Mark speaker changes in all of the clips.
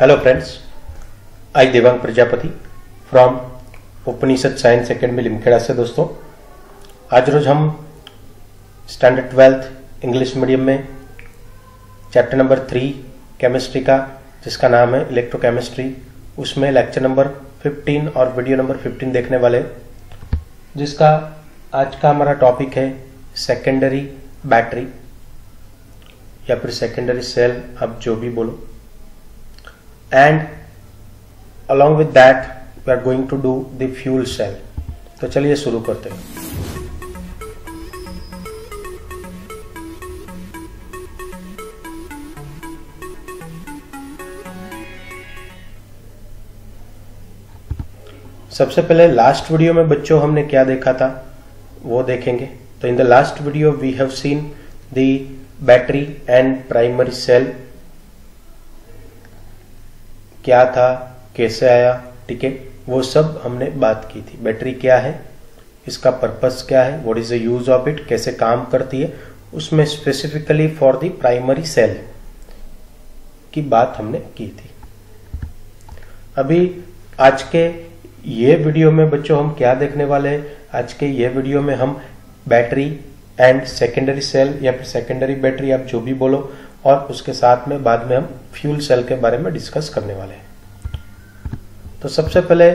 Speaker 1: Hello friends, I Devang Prajapati from Upanishad science academy Limkheda से। दोस्तों, आज रोज हम स्टैंडर्ड 12th इंग्लिश मीडियम में चैप्टर नंबर 3 केमिस्ट्री का, जिसका नाम है इलेक्ट्रोकेमिस्ट्री, उसमें लेक्चर नंबर 15 और वीडियो नंबर 15 देखने वाले, जिसका आज का हमारा टॉपिक है सेकेंडरी बैटरी या फिर सेकेंडरी सेल, आप जो भी बोलो। And along with that we are going to do the fuel cell. तो चलिए शुरू करते हैं। सबसे पहले लास्ट वीडियो में बच्चों हमने क्या देखा था वो देखेंगे। तो in the last video we have seen the battery and primary cell, क्या था, कैसे आया, ठीक है, वो सब हमने बात की थी। बैटरी क्या है, इसका पर्पस क्या है, what is the use of it, कैसे काम करती है, उसमें specifically for the primary cell की बात हमने की थी। अभी आज के ये वीडियो में बच्चों हम क्या देखने वाले हैं, आज के ये वीडियो में हम बैटरी एंड सेकेंडरी सेल या फिर सेकेंडरी बैटरी, आप जो भी बोलो, और उसके साथ में बाद में हम फ्यूल सेल के बारे में डिस्कस करने वाले हैं। तो सबसे पहले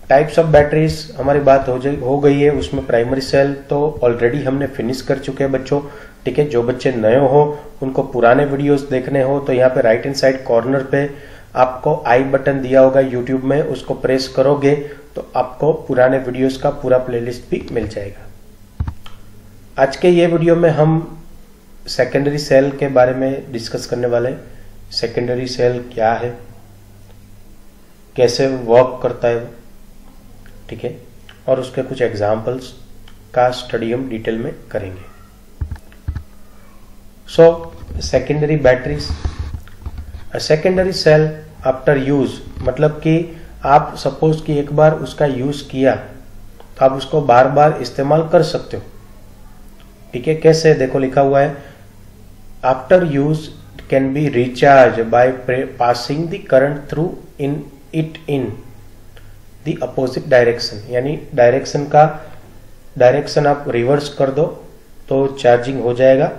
Speaker 1: टाइप्स ऑफ बैटरीज हमारी बात हो गई है। उसमें प्राइमरी सेल तो ऑलरेडी हमने फिनिश कर चुके हैं बच्चों, ठीक है। जो बच्चे नए हो उनको पुराने वीडियोस देखने हो तो यहाँ पे राइट हैंड साइड कॉर्नर पे आपको आई बटन दिया होगा यूट्यूब में, उसको प्रेस करोगे तो आपको पुराने वीडियोस का पूरा प्लेलिस्ट भी मिल जाएगा। आज के ये वीडियो में हम सेकेंडरी सेल के बारे में डिस्कस करने वाले हैं। सेकेंडरी सेल क्या है, कैसे वर्क करता है, ठीक है, और उसके कुछ एग्जांपल्स का स्टडी हम डिटेल में करेंगे। So secondary batteries, secondary cell after use, मतलब कि आप सपोज कि एक बार उसका यूज किया तो आप उसको बार बार इस्तेमाल कर सकते हो, ठीक है। कैसे, देखो लिखा हुआ है, after use can be recharge by passing the current through in the opposite direction, यानी डायरेक्शन आप रिवर्स कर दो तो चार्जिंग हो जाएगा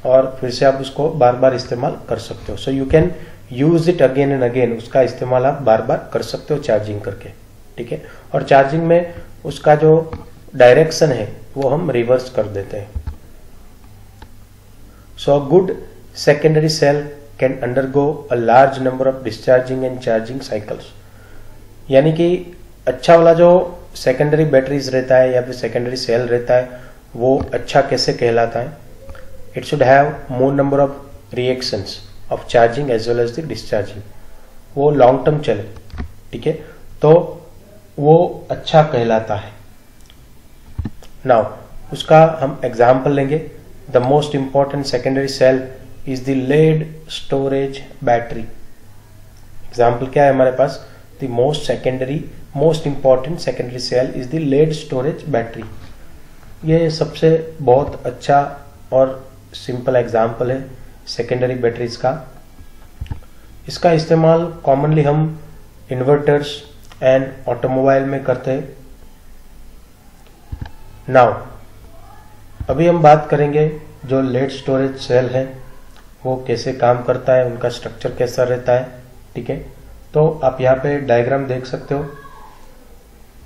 Speaker 1: और फिर से आप उसको बार बार इस्तेमाल कर सकते हो। So you can use it again and again, उसका इस्तेमाल आप बार बार कर सकते हो चार्जिंग करके, ठीक है। और चार्जिंग में उसका जो डायरेक्शन है वो हम रिवर्स कर देते हैं। So a good secondary cell can undergo a large number of discharging and charging cycles, यानी कि अच्छा वाला जो सेकेंडरी बैटरीज रहता है या फिर सेकेंडरी सेल रहता है वो अच्छा कैसे कहलाता है, it should have more number of reactions of charging as well as the discharging, वो लॉन्ग टर्म चले, ठीक है, तो वो अच्छा कहलाता है। नाउ उसका हम एग्जाम्पल लेंगे। The most important secondary cell is the lead storage battery. Example क्या है हमारे पास, the most important secondary cell is the lead storage battery. ये सबसे बहुत अच्छा और सिंपल एग्जाम्पल है सेकेंडरी बैटरीज का। इसका इस्तेमाल कॉमनली हम इन्वर्टर्स एंड ऑटोमोबाइल में करते हैं। नाउ अभी हम बात करेंगे जो लेड स्टोरेज सेल है वो कैसे काम करता है, उनका स्ट्रक्चर कैसा रहता है, ठीक है। तो आप यहाँ पे डायग्राम देख सकते हो।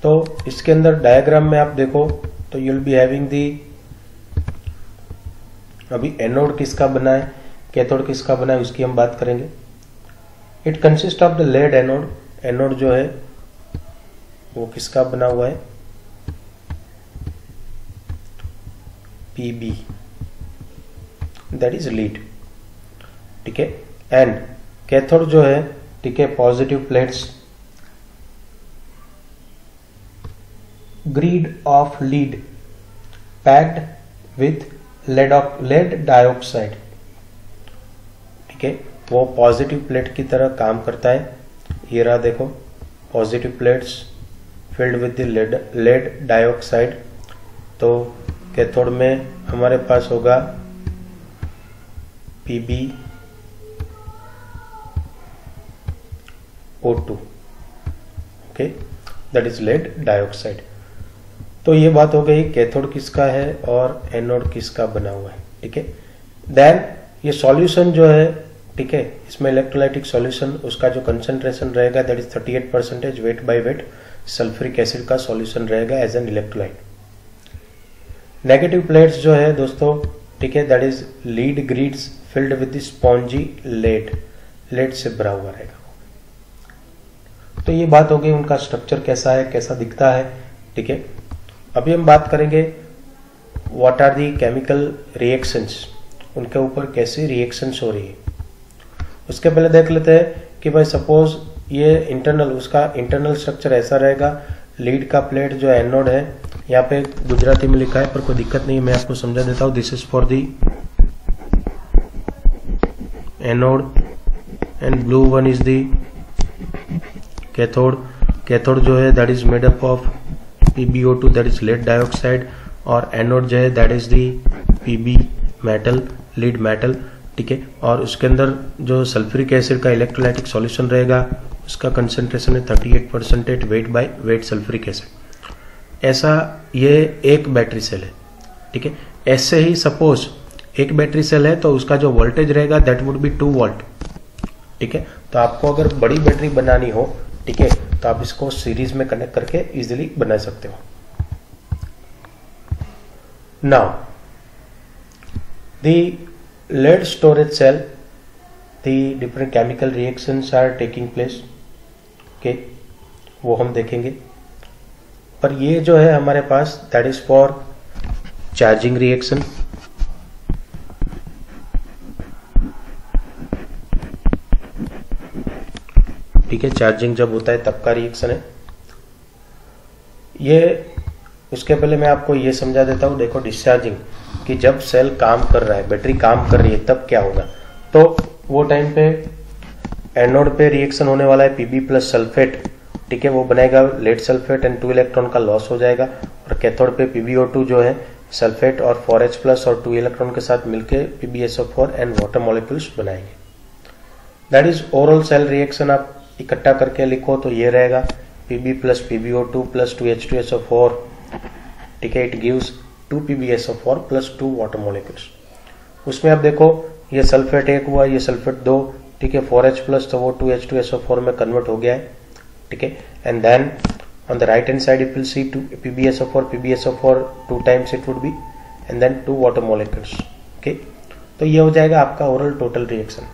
Speaker 1: तो इसके अंदर डायग्राम में आप देखो तो you will be having the, अभी एनोड किसका बना है, कैथोड किसका बना है, उसकी हम बात करेंगे। It consist of the lead anode, anode जो है वो किसका बना हुआ है, Pb, दैट इज लीड, ठीक है। एंड कैथोड जो है, ठीक है, positive plates, grid of lead packed with lead dioxide, ठीक है, वो पॉजिटिव प्लेट की तरह काम करता है। ये रहा देखो, positive plates filled with the lead dioxide. तो कैथोड में हमारे पास होगा Pb O2, okay, that is lead dioxide. तो ये बात हो गई कैथोड किसका है और एनोड किसका बना हुआ है, ठीक है। देन ये सॉल्यूशन जो है, ठीक है, इसमें इलेक्ट्रोलाइटिक सॉल्यूशन, उसका जो कंसंट्रेशन रहेगा that is 38% weight by weight sulphuric acid का सॉल्यूशन रहेगा as an electrolyte. Negative plates जो है दोस्तों, ठीक है, that is lead grids filled with spongy lead से भरा हुआ रहेगा। तो ये बात हो गई उनका स्ट्रक्चर कैसा है, कैसा दिखता है, ठीक है। अभी हम बात करेंगे what are the chemical reactions, उनके ऊपर कैसी रिएक्शंस हो रही है। उसके पहले देख लेते हैं कि भाई सपोज ये इंटरनल, उसका इंटरनल स्ट्रक्चर ऐसा रहेगा। लीड का प्लेट जो एनोड है, यहाँ पे गुजराती में लिखा है पर कोई दिक्कत नहीं है, मैं आपको समझा देता हूं। This is for the anode and blue one is the cathode. Cathode जो है that is made up of PbO2 that is lead dioxide, और एनोड जो है that is the Pb metal, lead metal, ठीक है। और उसके अंदर जो सल्फ्यूरिक एसिड का इलेक्ट्रोलाइटिक सॉल्यूशन रहेगा, उसका कंसंट्रेशन है 38% weight by weight sulphuric acid. ऐसा ये एक बैटरी सेल है, ठीक है। ऐसे ही सपोज एक बैटरी सेल है तो उसका जो वोल्टेज रहेगा दैट वुड बी 2 वोल्ट, ठीक है। तो आपको अगर बड़ी बैटरी बनानी हो, ठीक है, तो आप इसको सीरीज में कनेक्ट करके इजीली बना सकते हो। Now the lead storage cell, the different chemical reactions are taking place, okay, वो हम देखेंगे। पर ये जो है हमारे पास that is for charging reaction, ठीक है। चार्जिंग जब होता है तब का रिएक्शन है ये। उसके पहले मैं आपको ये समझा देता हूं, देखो डिस्चार्जिंग, कि जब सेल काम कर रहा है, बैटरी काम कर रही है, तब क्या होगा। तो वो टाइम पे एनोड पे रिएक्शन होने वाला है Pb प्लस सल्फेट, ठीक है, वो बनाएगा लेड सल्फेट एंड 2 इलेक्ट्रॉन का लॉस हो जाएगा। और कैथोड पे PbO2 जो है सल्फेट और 4H प्लस और 2 इलेक्ट्रॉन के साथ मिलकर PbSO4 एंड वाटर मॉलिक्यूल्स बनाएंगे। That is overall cell reaction. आप इकट्ठा करके लिखो तो ये रहेगा Pb plus PbO2 plus 2H2SO4, ठीक है, it gives 2 PbSO4 plus 2 water molecules. उसमें आप देखो ये सल्फेट 1 हुआ, ये सल्फेट 2, ठीक है, 4H प्लस तो वो 2H2SO4 में कन्वर्ट हो गया है, ठीक है। And then on the right hand side if you see PbSO4 2 times it would be, and then 2 water molecules, okay. तो ये हो जाएगा आपका ओवरऑल टोटल रिएक्शन,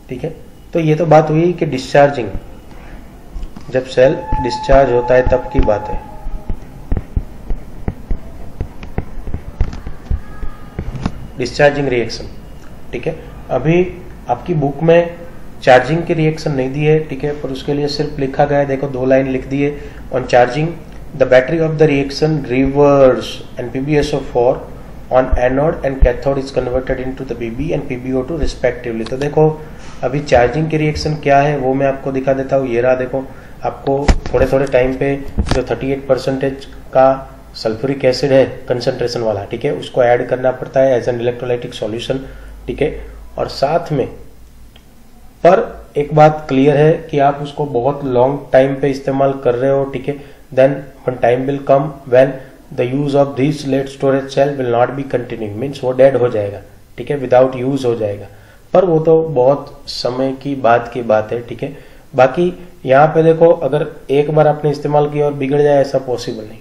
Speaker 1: ठीक है। तो ये तो बात हुई कि डिस्चार्जिंग, जब सेल डिस्चार्ज होता है तब की बात है। डिस्चार्जिंग रिएक्शन, ठीक है। अभी आपकी बुक में चार्जिंग की रिएक्शन नहीं दी है, ठीक है, पर उसके लिए सिर्फ लिखा गया है, देखो 2 लाइन लिख दी है। On charging the battery of the reaction reverse and PbSO4 on anode and cathode is converted into the Pb and PbO2 respectively. तो देखो अभी चार्जिंग की रिएक्शन क्या है वो मैं आपको दिखा देता हूँ। ये रहा, देखो आपको थोड़े थोड़े टाइम पे जो 38% का सल्फ्यूरिक एसिड है कंसंट्रेशन वाला, ठीक है, उसको ऐड करना पड़ता है एज एन इलेक्ट्रोलाइटिक सॉल्यूशन, ठीक है। और साथ में पर एक बात क्लियर है कि आप उसको बहुत लॉन्ग टाइम पे इस्तेमाल कर रहे हो, ठीक है, then one time will come when the use of this lead storage cell will not be continuing, means वो डेड हो जाएगा, ठीक है, विदाउट यूज हो जाएगा। पर वो तो बहुत समय की बात है, ठीक है। बाकी यहाँ पे देखो अगर एक बार आपने इस्तेमाल किया और बिगड़ जाए, ऐसा पॉसिबल नहीं,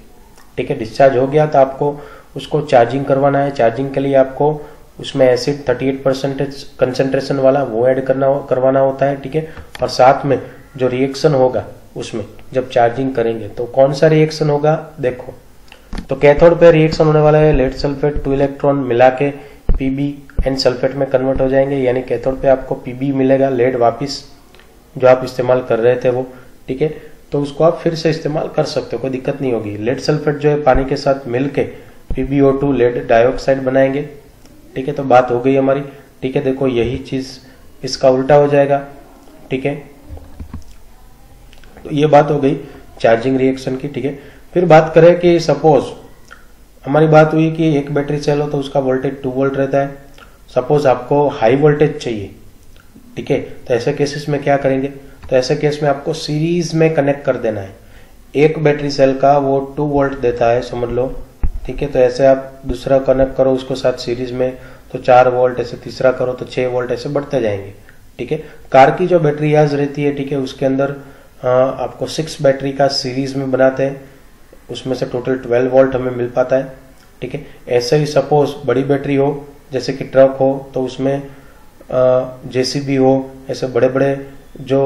Speaker 1: ठीक है। डिस्चार्ज हो गया तो आपको उसको चार्जिंग करवाना है। चार्जिंग के लिए आपको उसमें एसिड 38% कंसंट्रेशन वाला वो ऐड करवाना होता है, ठीक है। और साथ में जो रिएक्शन होगा उसमें जब चार्जिंग करेंगे तो कौन सा रिएक्शन होगा, देखो तो कैथोड पे रिएक्शन होने वाला है, लेड सल्फेट 2 इलेक्ट्रॉन मिला के Pb एंड सल्फेट में कन्वर्ट हो जाएंगे, यानी कैथोड पे आपको Pb मिलेगा, लेड वापिस जो आप इस्तेमाल कर रहे थे वो, ठीक है। तो उसको आप फिर से इस्तेमाल कर सकते हो, कोई दिक्कत नहीं होगी। लेड सल्फेट जो है पानी के साथ मिलके PbO2 लेड डाइऑक्साइड बनाएंगे, ठीक है। तो बात हो गई हमारी, ठीक है। देखो यही चीज इसका उल्टा हो जाएगा, ठीक है। तो ये बात हो गई चार्जिंग रिएक्शन की, ठीक है। फिर बात करें कि सपोज हमारी बात हुई कि एक बैटरी सेल हो तो उसका वोल्टेज 2 वोल्ट रहता है। सपोज आपको हाई वोल्टेज चाहिए, ठीक है, तो ऐसे केसेस में क्या करेंगे, तो ऐसे केस में आपको सीरीज में कनेक्ट कर देना है। एक बैटरी सेल का वो 2 वोल्ट देता है समझ लो, ठीक है। तो ऐसे आप दूसरा कनेक्ट करो उसको साथ सीरीज में तो 4 वोल्ट, ऐसे तीसरा करो तो 6 वोल्ट, ऐसे बढ़ते जाएंगे, ठीक है। कार की जो बैटरी आज रहती है, ठीक है, उसके अंदर आपको 6 बैटरी का सीरीज में बनाते हैं, उसमें से टोटल 12 वोल्ट हमें मिल पाता है, ठीक है। ऐसे ही सपोज बड़ी बैटरी हो जैसे कि ट्रक हो तो उसमें जेसीबी हो, ऐसे बड़े बड़े जो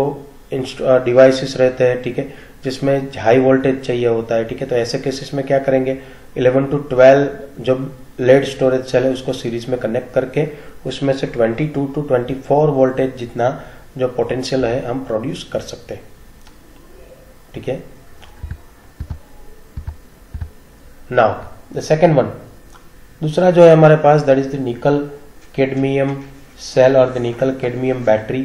Speaker 1: डिवाइसेस रहते हैं, ठीक है, जिसमें हाई वोल्टेज चाहिए होता है, ठीक है। तो ऐसे केसेस में क्या करेंगे, 11 to 12 जो लेड स्टोरेज सेल है उसको सीरीज में कनेक्ट करके उसमें से 22 to 24 वोल्टेज जितना जो पोटेंशियल है हम प्रोड्यूस कर सकते हैं, ठीक है। नाउ द सेकेंड वन, दूसरा जो है हमारे पास, that is the nickel cadmium cell और द निकल कैडमियम बैटरी,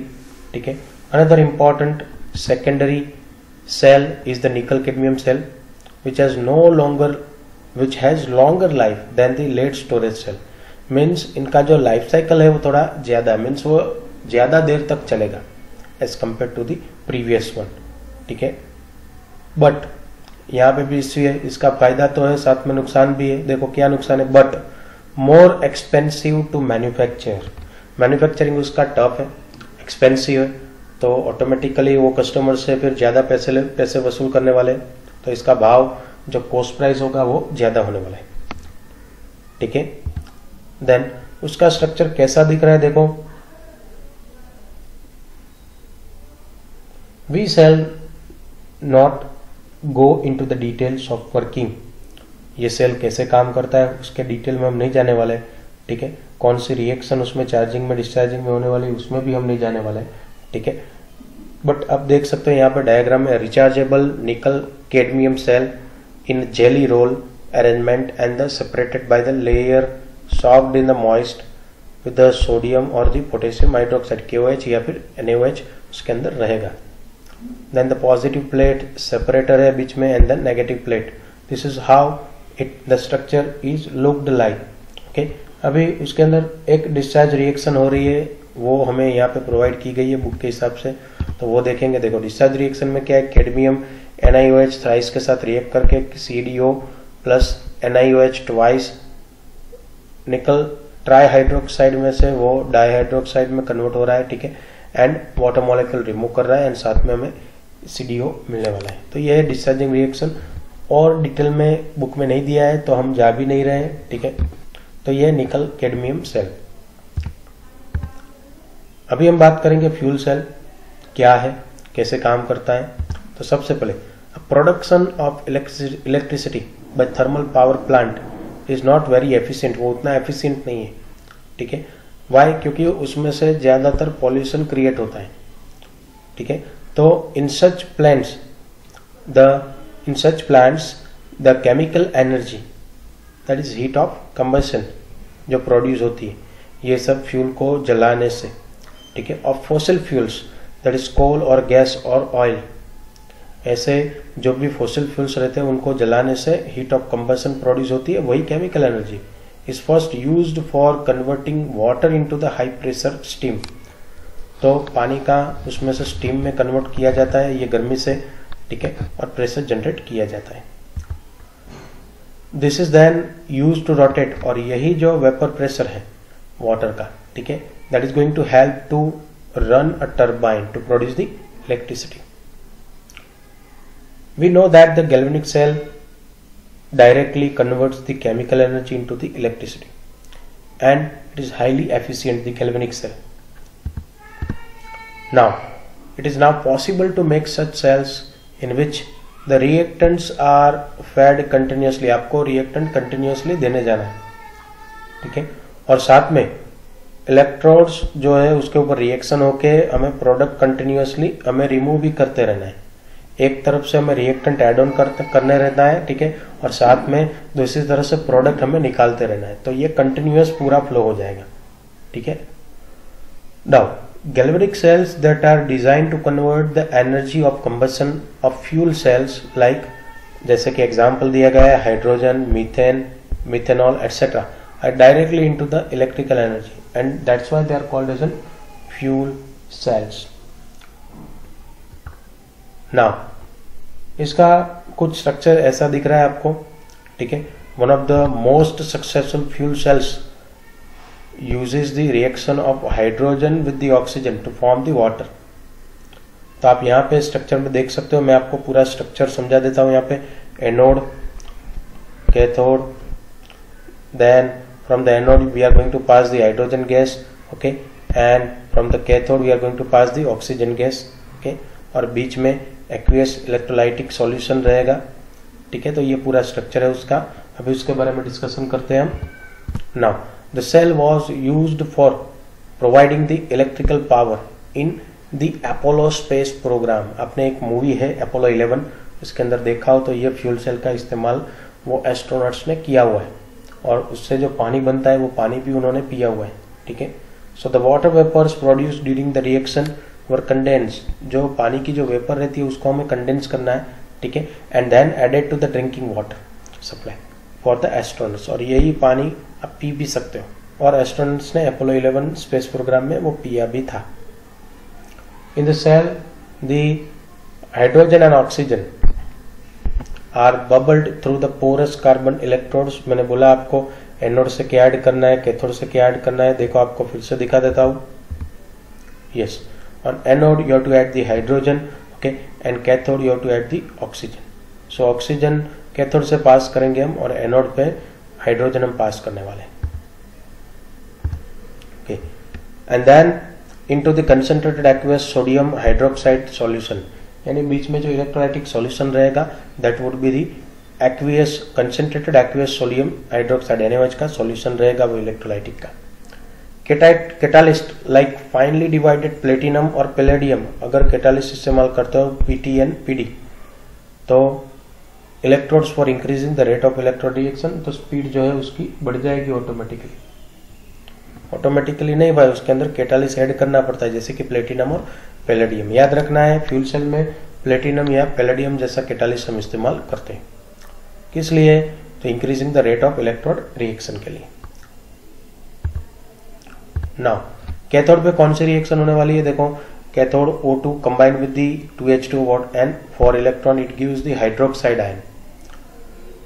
Speaker 1: ठीक है। Another important secondary cell is the nickel cadmium cell which has longer life than the lead storage cell. Means इनका जो लाइफ साइकिल है वो थोड़ा ज्यादा, means वो ज्यादा देर तक चलेगा as compare to the previous one, ठीक है। बट यहाँ पे भी इसका फायदा तो है, साथ में नुकसान भी है। देखो क्या नुकसान है, but more expensive to manufacturing उसका टफ है, एक्सपेंसिव है, तो ऑटोमेटिकली वो कस्टमर से फिर ज्यादा पैसे वसूल करने वाले, तो इसका भाव जो कॉस्ट प्राइस होगा वो ज्यादा होने वाला है, ठीक है। देन उसका स्ट्रक्चर कैसा दिख रहा है, देखो we shall not go into the details of working. ये सेल कैसे काम करता है उसके डिटेल में हम नहीं जाने वाले, ठीक है। कौन सी रिएक्शन उसमें चार्जिंग में डिस्चार्जिंग में होने वाली उसमें भी हम नहीं जाने वाले, ठीक है। बट अब देख सकते हो यहाँ पे डायग्राम में rechargeable nickel cadmium cell in jelly roll arrangement and the separated by the layer soaked in the moist with the sodium और द पोटेशियम हाइड्रोक्साइड KOH या फिर NaOH उसके अंदर रहेगा। Then the positive plate separator है बीच में and the negative plate. This is how the structure is looked like, okay. अभी उसके अंदर एक डिस्चार्ज रिएक्शन हो रही है, वो हमें यहाँ पे प्रोवाइड की गई है बुक के हिसाब से, तो वो देखेंगे। देखो डिस्चार्ज रिएक्शन में क्या है, कैडमियम NiOH थ्राइस के साथ रिएक्ट करके CDO प्लस NiOH ट्वाइस निकल ट्राई हाइड्रोक्साइड में से वो डाइहाइड्रोक्साइड में कन्वर्ट हो रहा है, ठीक है, एंड वाटर मॉलिक्यूल रिमूव कर रहा है एंड साथ में हमें CDO मिलने वाला है। तो ये है डिस्चार्जिंग रिएक्शन, और डिटेल में बुक में नहीं दिया है तो हम जा भी नहीं रहे, ठीक है। तो ये निकल कैडमियम सेल। अभी हम बात करेंगे फ्यूल सेल क्या है, कैसे काम करता है। तो सबसे पहले production of electricity by thermal power plant is not very efficient, वो उतना एफिशिएंट नहीं है, ठीक है। वाई, क्योंकि उसमें से ज्यादातर पॉल्यूशन क्रिएट होता है, ठीक है। तो in such plants the chemical energy that is heat of combustion जो प्रोड्यूस होती है ये सब फ्यूल को जलाने से, ठीक है। और फॉसिल फ्यूल्स दैट इज कोल और गैस और ऑयल, ऐसे जो भी फॉसिल फ्यूल्स रहते हैं उनको जलाने से हीट ऑफ कंबशन प्रोड्यूस होती है, वही chemical energy is first used for converting water into the high pressure steam. तो पानी का उसमें से स्टीम में कन्वर्ट किया जाता है ये गर्मी से, ठीक है, और प्रेशर जनरेट किया जाता है। This is then used to rotate, और यही जो वेपर प्रेशर है वाटर का, ठीक है, that is going to help to run a turbine to produce the electricity. We know that the galvanic cell directly converts the chemical energy into the electricity and it is highly efficient, the galvanic cell. Now it is now possible to make such cells in which the reactants are fed continuously. आपको reactant continuously देने जाना है, ठीक है, और साथ में electrodes जो है उसके ऊपर रिएक्शन होके हमें प्रोडक्ट कंटिन्यूअसली हमें रिमूव भी करते रहना है। एक तरफ से हमें रिएक्टेंट एड ऑन करने रहना है, ठीक है, और साथ में दूसरी तरफ से प्रोडक्ट हमें निकालते रहना है, तो ये कंटिन्यूअस पूरा फ्लो हो जाएगा, ठीक है। Now galvanic cells that are designed to convert the energy of combustion of fuel cells like जैसे कि एग्जाम्पल दिया गया है hydrogen, methane, methanol etcetera are directly into the electrical energy and that's why they are called as an fuel cells. Now इसका कुछ structure ऐसा दिख रहा है आपको, ठीक है। One of the most successful fuel cells uses the reaction of hydrogen with the oxygen to form the water। तो आप यहाँ पे स्ट्रक्चर में देख सकते हो, मैं आपको पूरा स्ट्रक्चर समझा देता हूँ। यहाँ पे anode, cathode, then from the anode we are going to pass the hydrogen gas, okay, and from the cathode we are going to pass the oxygen gas, okay, और बीच में एक्वियस इलेक्ट्रोलाइटिक सॉल्यूशन रहेगा, ठीक है। तो ये पूरा structure है उसका, अभी उसके बारे में डिस्कशन करते हैं हम। Now the cell was used for providing the electrical power in the Apollo space program। आपने एक मूवी है अपोलो 11, इसके अंदर देखा हो तो ये फ्यूल सेल का इस्तेमाल वो एस्ट्रोनॉट्स ने किया हुआ है, और उससे जो पानी बनता है वो पानी भी उन्होंने पिया हुआ है, ठीक है। So the water vapours produce during the reaction were condense. जो पानी की जो वेपर रहती है उसको हमें कंडेंस करना है, ठीक है, and then added to the drinking water supply for the astronauts. और यही पानी आप पी भी सकते हो, और एस्ट्रोनॉट्स ने अपोलो 11 स्पेस प्रोग्राम में वो पिया भी था। In the cell the hydrogen and oxygen are bubbled through the porous carbon electrodes. मैंने बोला आपको एनोड से क्या ऐड करना है, कैथोड से क्या ऐड करना है, देखो आपको फिर से दिखा देता हूं। Yes, on anode you have to add the hydrogen, okay, and cathode you have to add the oxygen. So oxygen cathode से पास करेंगे हम, और एनोड पे हाइड्रोजन हम पास करने वाले हैं, okay, and then into the concentrated aqueous sodium hydroxide solution. यानी बीच में जो इलेक्ट्रोलाइटिक सॉल्यूशन रहेगा that would be the aqueous concentrated aqueous sodium hydroxide, NaOH का सॉल्यूशन रहेगा वो इलेक्ट्रोलाइटिक का। Catalyst like finely divided platinum और पैलेडियम, अगर कैटालिस्ट इस्तेमाल करते हो PTN PD, तो electrodes for increasing the rate of electrode reaction, तो स्पीड जो है उसकी बढ़ जाएगी ऑटोमेटिकली। ऑटोमेटिकली नहीं भाई, उसके अंदर कैटालिस्ट ऐड करना पड़ता है, जैसे कि प्लेटिनम और पैलेडियम। याद रखना है फ्यूल सेल में प्लेटिनम या पैलेडियम जैसा कैटालिस्ट हम इस्तेमाल करते हैं, किस लिए, तो increasing the rate of electrode reaction के लिए। नाउ कैथोड पे कौन सी रिएक्शन होने वाली है, देखो cathode O2 combined with the 2H2 and 4 electron it gives the hydroxide ion।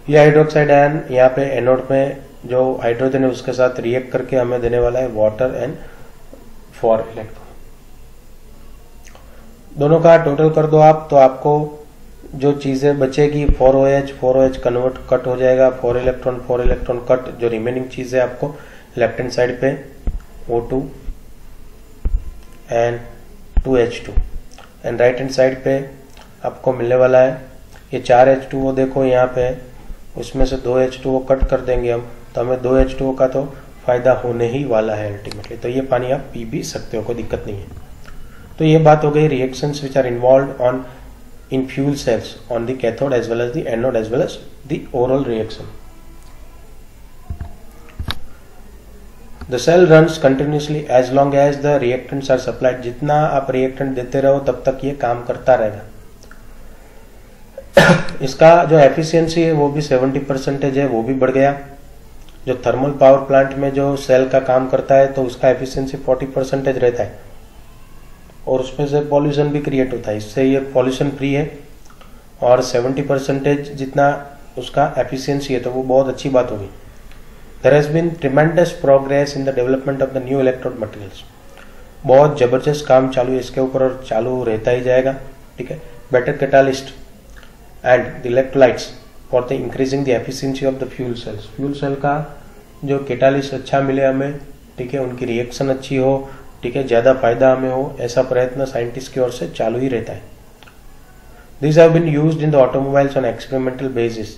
Speaker 1: ये हाइड्रोक्साइड आयन यहाँ पे एनोड में जो हाइड्रोजन है उसके साथ रिएक्ट करके हमें देने वाला है वाटर एंड 4 इलेक्ट्रॉन। दोनों का टोटल कर दो आप, तो आपको जो चीजें बचेगी 4OH कन्वर्ट कट हो जाएगा, 4 इलेक्ट्रॉन कट, जो रिमेनिंग चीज है आपको लेफ्ट हैंड साइड पे O2 and 2H2 and right hand side पे आपको मिलने वाला है ये 4H2O। देखो यहाँ पे उसमें से 2H2O कट कर देंगे हम, तो हमें 2H2O का तो फायदा होने ही वाला है अल्टीमेटली। तो ये पानी आप पी भी सकते हो, कोई दिक्कत नहीं है। तो ये बात हो गई reactions which are involved on in fuel cells on the cathode as well as the anode as well as the overall reaction. The cell runs continuously as long as the reactants are supplied। जितना आप reactant देते रहो तब तक ये काम करता रहेगा। इसका जो एफिशिएंसी है वो भी 70% है, वो भी बढ़ गया। जो थर्मल पावर प्लांट में जो सेल का काम करता है तो उसका एफिशिएंसी 40% रहता है, और उसमें से पॉल्यूशन भी क्रिएट होता है, इससे ये पॉल्यूशन फ्री है। और 70% जितना उसका एफिशिएंसी है तो वो बहुत अच्छी बात होगी। There has been tremendous progress in the development of the new electrode materials। बहुत जबरदस्त काम चालू है इसके ऊपर और चालू रहता ही जाएगा, ठीक है। Better catalyst and the electrolytes for the increasing the efficiency of the fuel cells. Fuel cell का जो कैटालिस्ट अच्छा मिले हमें, ठीक है, उनकी रिएक्शन अच्छी हो, ठीक है, ज्यादा फायदा हमें हो, ऐसा प्रयत्न साइंटिस्ट की ओर से चालू ही रहता है। These have been used in the automobiles on experimental basis।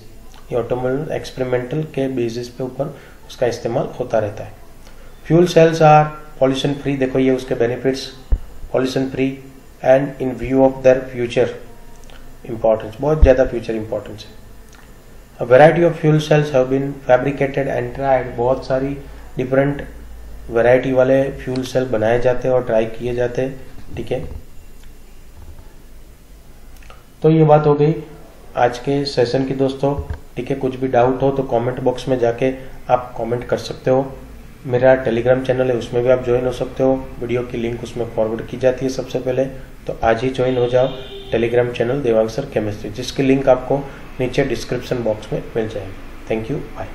Speaker 1: ये ऑटोमोबाइल एक्सपेरिमेंटल के बेसिस पे ऊपर उसका इस्तेमाल होता रहता है। Fuel cells are pollution free, देखो ये उसके benefits, pollution free and in view of their future importance, बहुत ज्यादा फ्यूचर इंपॉर्टेंस है। A variety of fuel cells have been fabricated and tried. बहुत सारी डिफरेंट वैरायटी वाले फ्यूल सेल बनाए जाते हैं और ट्राई किए जाते हैं, ठीक है। तो ये बात हो गई आज के सेशन की दोस्तों, ठीक है। कुछ भी डाउट हो तो कमेंट बॉक्स में जाके आप कमेंट कर सकते हो। मेरा टेलीग्राम चैनल है, उसमें भी आप ज्वाइन हो सकते हो। वीडियो की लिंक उसमें फॉरवर्ड की जाती है सबसे पहले, तो आज ही ज्वाइन हो जाओ। Telegram channel Devang sir chemistry, जिसकी लिंक आपको नीचे डिस्क्रिप्शन बॉक्स में मिल जाएगी। Thank you, bye.